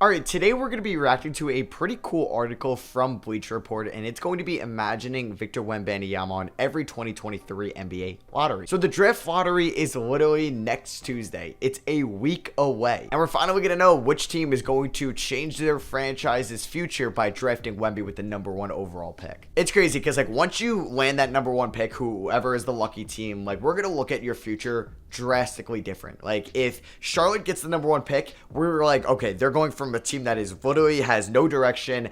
Alright, today we're going to be reacting to a pretty cool article from Bleacher Report, and it's going to be imagining Victor Wembanyama on every 2023 NBA lottery. So the draft lottery is literally next Tuesday. It's a week away, and we're finally going to know which team is going to change their franchise's future by drafting Wemby with the #1 overall pick. It's crazy because once you land that #1 pick, whoever is the lucky team, we're going to look at your future drastically different. If Charlotte gets the #1 pick, we're okay, they're going from a team that is literally has no direction,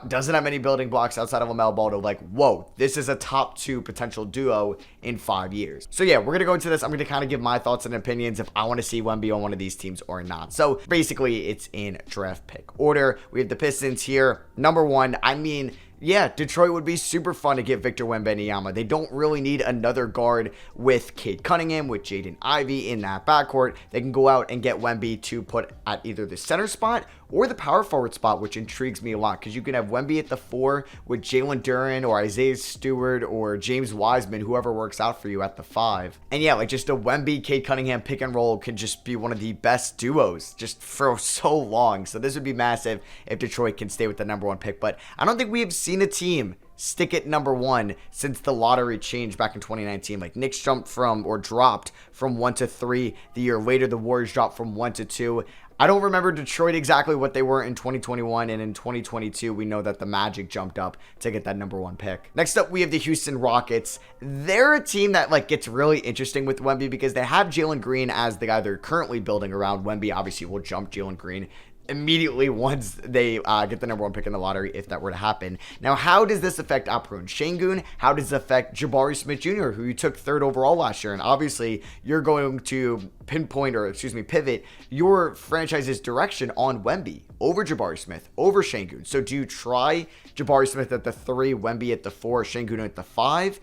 doesn't have any building blocks outside of LaMelo Ball, to whoa, this is a top 2 potential duo in 5 years. So yeah, we're gonna go into this. I'm gonna kind of give my thoughts and opinions if I want to see Wemby on one of these teams or not. So basically, it's in draft pick order. We have the Pistons here, #1. I mean, yeah, Detroit would be super fun to get Victor Wembanyama. They don't really need another guard with Cade Cunningham, with Jaden Ivey in that backcourt. They can go out and get Wemby to put at either the center spot or the power forward spot, which intrigues me a lot because you can have Wemby at the 4 with Jalen Duren or Isaiah Stewart or James Wiseman, whoever works out for you, at the 5. And yeah, just a Wemby, Cade Cunningham pick and roll can just be one of the best duos just for so long. So this would be massive if Detroit can stay with the #1 pick. But I don't think we have seen a team stick at #1 since the lottery changed back in 2019. Knicks dropped from 1 to 3. The year later, the Warriors dropped from 1 to 2. I don't remember Detroit exactly what they were in 2021, and in 2022, we know that the Magic jumped up to get that #1 pick. Next up, we have the Houston Rockets. They're a team that gets really interesting with Wemby because they have Jalen Green as the guy they're currently building around. Wemby obviously will jump Jalen Green immediately once they get the #1 pick in the lottery, if that were to happen. Now, how does this affect Alperen Şengün? How does it affect Jabari Smith Jr., who you took 3rd overall last year? And obviously, you're going to pivot your franchise's direction on Wemby over Jabari Smith, over Şengün. So do you try Jabari Smith at the 3, Wemby at the 4, Şengün at the 5?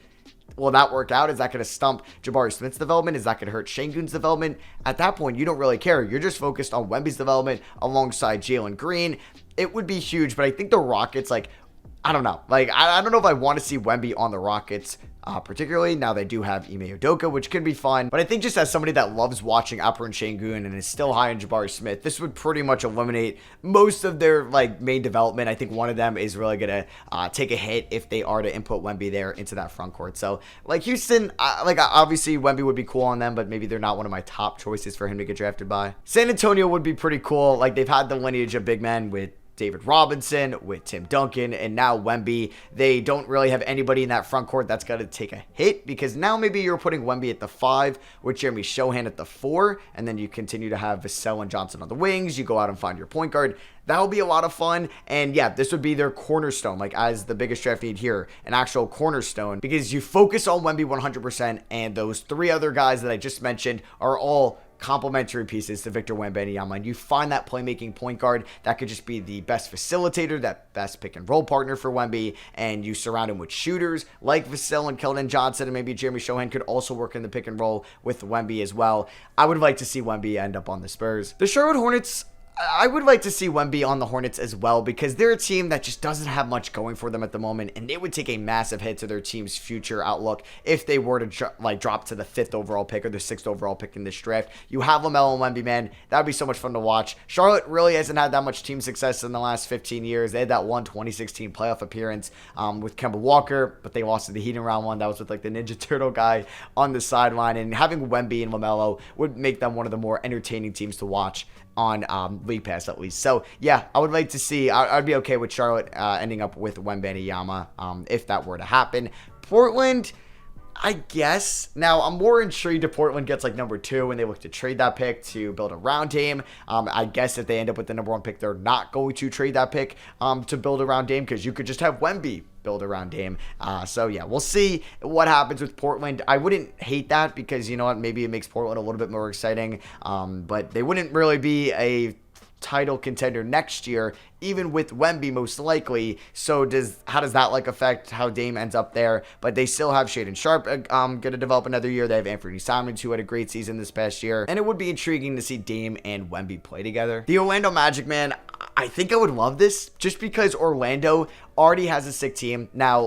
Will that work out? Is that going to stump Jabari Smith's development? Is that going to hurt Şengün's development? At that point, you don't really care. You're just focused on Wemby's development alongside Jalen Green. It would be huge, but I think the Rockets, I don't know. I don't know if I want to see Wemby on the Rockets, particularly now they do have Ime Udoka, which could be fun. But I think just as somebody that loves watching Alperen Şengün and is still high on Jabari Smith, this would pretty much eliminate most of their main development. I think one of them is really gonna take a hit if they are to input Wemby there into that front court. So Houston, obviously Wemby would be cool on them, but maybe they're not one of my top choices for him to get drafted by. San Antonio would be pretty cool. They've had the lineage of big men with David Robinson, with Tim Duncan, and now Wemby. They don't really have anybody in that front court that's going to take a hit, because now maybe you're putting Wemby at the 5 with Jeremy Shohan at the 4, and then you continue to have Vassell and Johnson on the wings. You go out and find your point guard. That'll be a lot of fun. And yeah, this would be their cornerstone, as the biggest draft need here, an actual cornerstone, because you focus on Wemby 100%, and those 3 other guys that I just mentioned are all complementary pieces to Victor Wembanyama, and you find that playmaking point guard that could just be the best facilitator, that best pick and roll partner for Wemby, and you surround him with shooters like Vassell and Keldon Johnson, and maybe Jeremy Shohan could also work in the pick and roll with Wemby as well. I would like to see Wemby end up on the Spurs. The Charlotte Hornets, I would like to see Wemby on the Hornets as well, because they're a team that just doesn't have much going for them at the moment, and it would take a massive hit to their team's future outlook if they were to drop to the 5th overall pick or the 6th overall pick in this draft. You have LaMelo and Wemby, man. That would be so much fun to watch. Charlotte really hasn't had that much team success in the last 15 years. They had that one 2016 playoff appearance with Kemba Walker, but they lost to the Heat in round 1. That was with the Ninja Turtle guy on the sideline, and having Wemby and LaMelo would make them one of the more entertaining teams to watch on League Pass, at least. So yeah, I would like to see, I'd be okay with Charlotte ending up with Wembanyama if that were to happen. Portland, I guess. Now, I'm more intrigued if Portland gets #2 and they look to trade that pick to build around Dame. I guess if they end up with the #1 pick, they're not going to trade that pick to build around Dame, because you could just have Wemby build around Dame. So yeah, we'll see what happens with Portland. I wouldn't hate that, because you know what, maybe it makes Portland a little bit more exciting, but they wouldn't really be a title contender next year, even with Wemby most likely. So how does that affect how Dame ends up there? But they still have Shaedon Sharpe going to develop another year. They have Anthony Simons, who had a great season this past year, and it would be intriguing to see Dame and Wemby play together. The Orlando Magic, man, I think I would love this, just because Orlando already has a sick team now.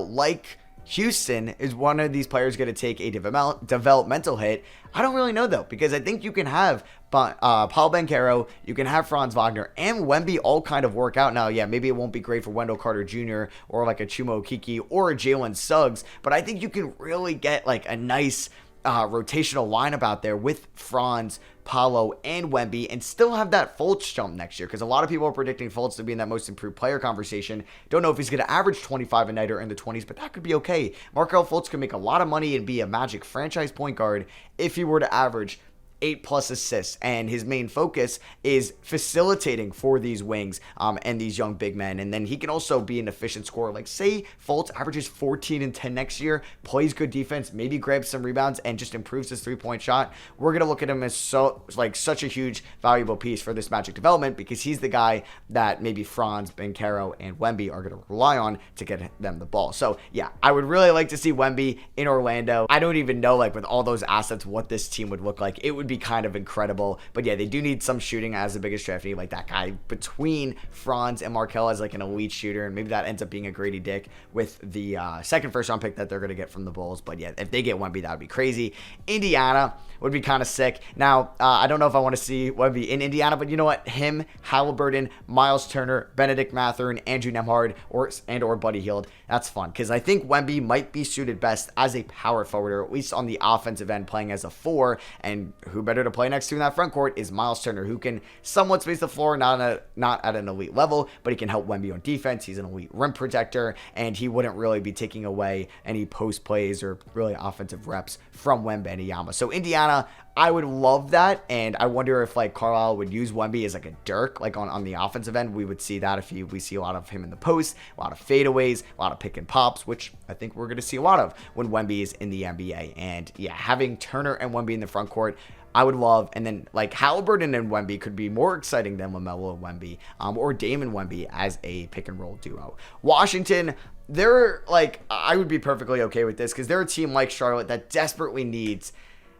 Houston, is one of these players going to take a developmental hit? I don't really know, though, because I think you can have Paul Banchero, you can have Franz Wagner, and Wemby all kind of work out. Now, yeah, maybe it won't be great for Wendell Carter Jr. or like a Chuma Okeke or a Jalen Suggs, but I think you can really get like a nice rotational lineup out there with Franz, Paolo, and Wemby, and still have that Fultz jump next year, because a lot of people are predicting Fultz to be in that most improved player conversation. Don't know if he's going to average 25 a night or in the 20s, but that could be okay. Markelle Fultz could make a lot of money and be a Magic franchise point guard if he were to average 8+ assists, and his main focus is facilitating for these wings and these young big men. And then he can also be an efficient scorer. Like, say Fultz averages 14 and 10 next year, plays good defense, maybe grabs some rebounds, and just improves his three-point shot. We're gonna look at him as such a huge valuable piece for this Magic development, because he's the guy that maybe Franz, Banchero, and Wemby are gonna rely on to get them the ball. So yeah, I would really like to see Wemby in Orlando. I don't even know, like, with all those assets, what this team would look like. It would be kind of incredible, but yeah, they do need some shooting as the biggest draft need, like that guy between Franz and Markelle as like an elite shooter, and maybe that ends up being a Grady Dick with the second first round pick that they're going to get from the Bulls. But yeah, if they get Wemby, that would be crazy. Indiana would be kind of sick. Now, I don't know if I want to see Wemby in Indiana, but you know what? Him, Halliburton, Miles Turner, Benedict Mathurin, Andrew Nembhard, or Buddy Hield, that's fun, because I think Wemby might be suited best as a power forward, or at least on the offensive end, playing as a 4, and who better to play next to in that front court is Miles Turner, who can somewhat space the floor, not at an elite level, but he can help Wemby on defense. He's an elite rim protector, and he wouldn't really be taking away any post plays or really offensive reps from Wembanyama. So Indiana, I would love that, and I wonder if like Carlisle would use Wemby as like a Dirk, like on the offensive end. We would see that if we see a lot of him in the post, a lot of fadeaways, a lot of pick and pops, which I think we're going to see a lot of when Wemby is in the NBA. And yeah, having Turner and Wemby in the front court, I would love. And then like Halliburton and Wemby could be more exciting than LaMelo and Wemby, or Dame and Wemby as a pick and roll duo. Washington, they're like, I would be perfectly okay with this, because they're a team like Charlotte that desperately needs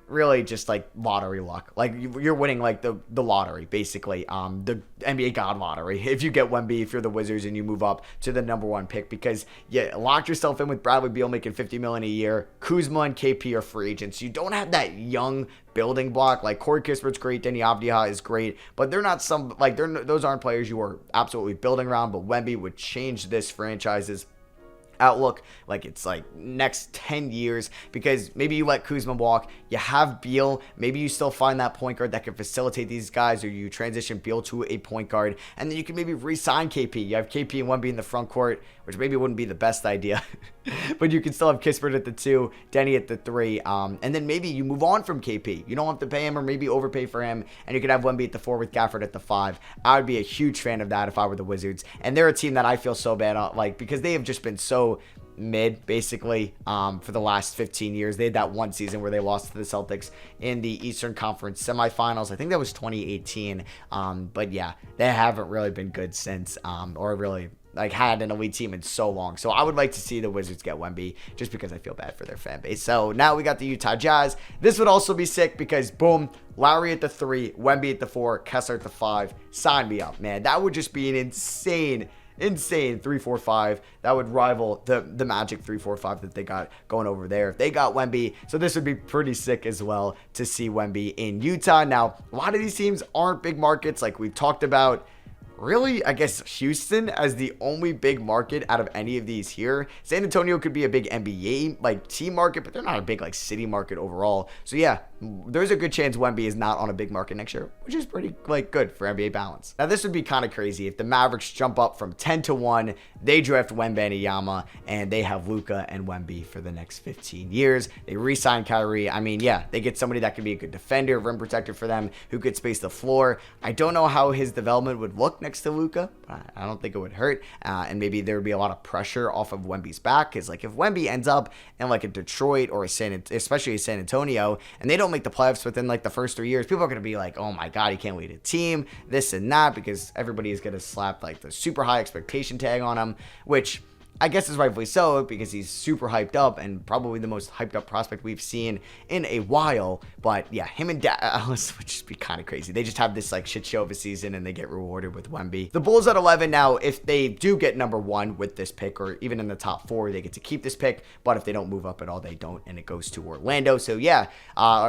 really just like lottery luck. Like you're winning like the lottery, basically, the NBA God lottery. If you get Wemby, if you're the Wizards and you move up to the number 1 pick, because you locked yourself in with Bradley Beal making $50 million a year. Kuzma and KP are free agents. You don't have that young building block. Like Corey Kispert's great, Denny Avdija is great, but they're not those aren't players you are absolutely building around. But Wemby would change this franchise's outlook, like it's like next 10 years, because maybe you let Kuzma walk, you have Beal, maybe you still find that point guard that can facilitate these guys, or you transition Beal to a point guard, and then you can maybe re-sign KP. You have KP and Wemby in the front court, which maybe wouldn't be the best idea, but you can still have Kispert at the 2, Denny at the 3, and then maybe you move on from KP. You don't have to pay him or maybe overpay for him, and you could have Wemby at the 4 with Gafford at the 5. I would be a huge fan of that if I were the Wizards, and they're a team that I feel so bad on, like, because they have just been so mid, basically, for the last 15 years. They had that one season where they lost to the Celtics in the Eastern Conference semifinals. I think that was 2018, but yeah, they haven't really been good since, or really like had an elite team in so long. So I would like to see the Wizards get Wemby, just because I feel bad for their fan base. So now we got the Utah Jazz. This would also be sick, because boom, Lowry at the 3, Wemby at the 4, Kessler at the 5. Sign me up, man. That would just be an insane 3-4-5 that would rival the Magic 3-4-5 that they got going over there if they got Wemby. So this would be pretty sick as well to see Wemby in Utah. Now, a lot of these teams aren't big markets, like we've talked about. Really, I guess Houston as the only big market out of any of these here. San Antonio could be a big NBA like team market, but they're not a big like city market overall. So yeah, there's a good chance Wemby is not on a big market next year, which is pretty like good for NBA balance. Now this would be kind of crazy if the Mavericks jump up from 10-1, they draft Wembanyama, and they have Luka and Wemby for the next 15 years. They re-sign Kyrie. I mean, yeah, they get somebody that can be a good defender, rim protector for them, who could space the floor. I don't know how his development would look next to Luka. I don't think it would hurt, and maybe there would be a lot of pressure off of Wemby's back, because like if Wemby ends up in like a Detroit or especially a San Antonio, and they don't make the playoffs within like the first 3 years, people are going to be like, oh my god, he can't lead a team, this and that, because everybody is going to slap like the super high expectation tag on him, which I guess it's rightfully so because he's super hyped up and probably the most hyped up prospect we've seen in a while. But yeah, him and Dallas would just be kind of crazy. They just have this like shit show of a season and they get rewarded with Wemby. The Bulls at 11 now, if they do get number 1 with this pick or even in the top 4, they get to keep this pick. But if they don't move up at all, they don't, and it goes to Orlando. So yeah,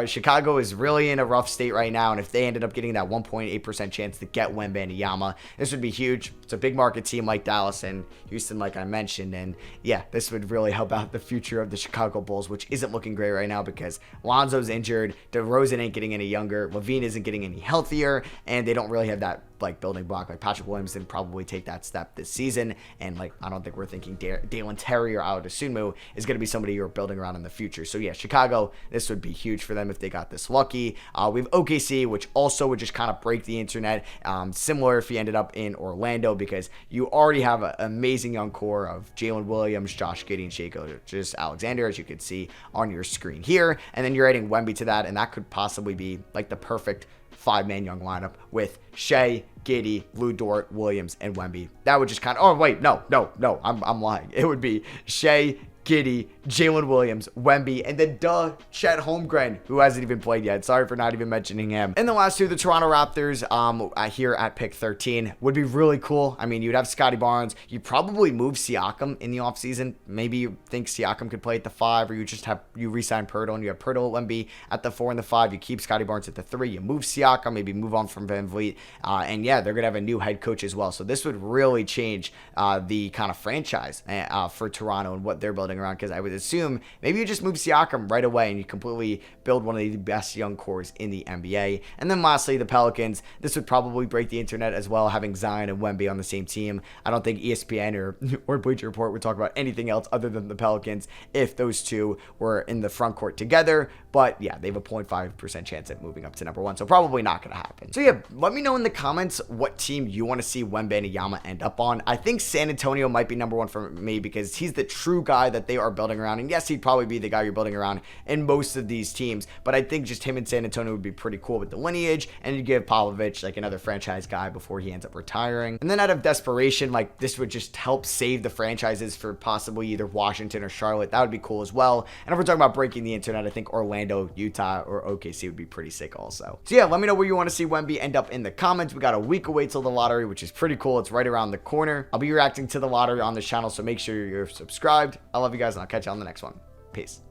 Chicago is really in a rough state right now. And if they ended up getting that 1.8% chance to get Wembanyama, this would be huge. It's a big market team like Dallas and Houston, like I mentioned. And yeah, this would really help out the future of the Chicago Bulls, which isn't looking great right now because Lonzo's injured, DeRozan ain't getting any younger, Levine isn't getting any healthier, and they don't really have that like building block. Like Patrick Williams didn't probably take that step this season, and like I don't think we're thinking Dalen Terry or Adebayo is going to be somebody you're building around in the future. So yeah, Chicago, this would be huge for them if they got this lucky. We have OKC, which also would just kind of break the internet. Similar if he ended up in Orlando because you already have an amazing young core of Jalen Williams, Josh Giddey, and Shai Alexander, as you can see on your screen here, and then you're adding Wemby to that, and that could possibly be like the perfect 5-man young lineup with Shai, Giddey, Lou Dort, Williams, and Wemby. That would just kind of, oh wait, no, I'm lying. It would be Shai, Giddey, Jalen Williams, Wemby, and then Chet Holmgren, who hasn't even played yet. Sorry for not even mentioning him. And the last two, the Toronto Raptors, here at pick 13, would be really cool. I mean, you'd have Scotty Barnes. You'd probably move Siakam in the offseason. Maybe you think Siakam could play at the 5, or you re-sign Pirtle, and you have Pirtle, Wemby at the 4 and the 5. You keep Scotty Barnes at the 3. You move Siakam, maybe move on from Van Vliet. And yeah, they're going to have a new head coach as well. So this would really change the kind of franchise for Toronto and what they're building around, because I would assume maybe you just move Siakam right away and you completely build one of the best young cores in the NBA. And then lastly, the Pelicans. This would probably break the internet as well, having Zion and Wemby on the same team. I don't think ESPN or Bleacher Report would talk about anything else other than the Pelicans if those two were in the front court together. But yeah, they have a 0.5% chance at moving up to number 1, so probably not going to happen. So yeah, let me know in the comments what team you want to see Wembanyama end up on. I think San Antonio might be number 1 for me because he's the true guy that they are building around. And yes, he'd probably be the guy you're building around in most of these teams, but I think just him in San Antonio would be pretty cool with the lineage, and you give Popovich like another franchise guy before he ends up retiring. And then out of desperation, like this would just help save the franchises for possibly either Washington or Charlotte. That would be cool as well. And if we're talking about breaking the internet, I think Orlando, Utah, or OKC would be pretty sick also. So yeah, let me know where you want to see Wemby end up in the comments. We got a week away till the lottery, which is pretty cool. It's right around the corner. I'll be reacting to the lottery on this channel, so make sure you're subscribed. I love you guys, and I'll catch you on the next one. Peace.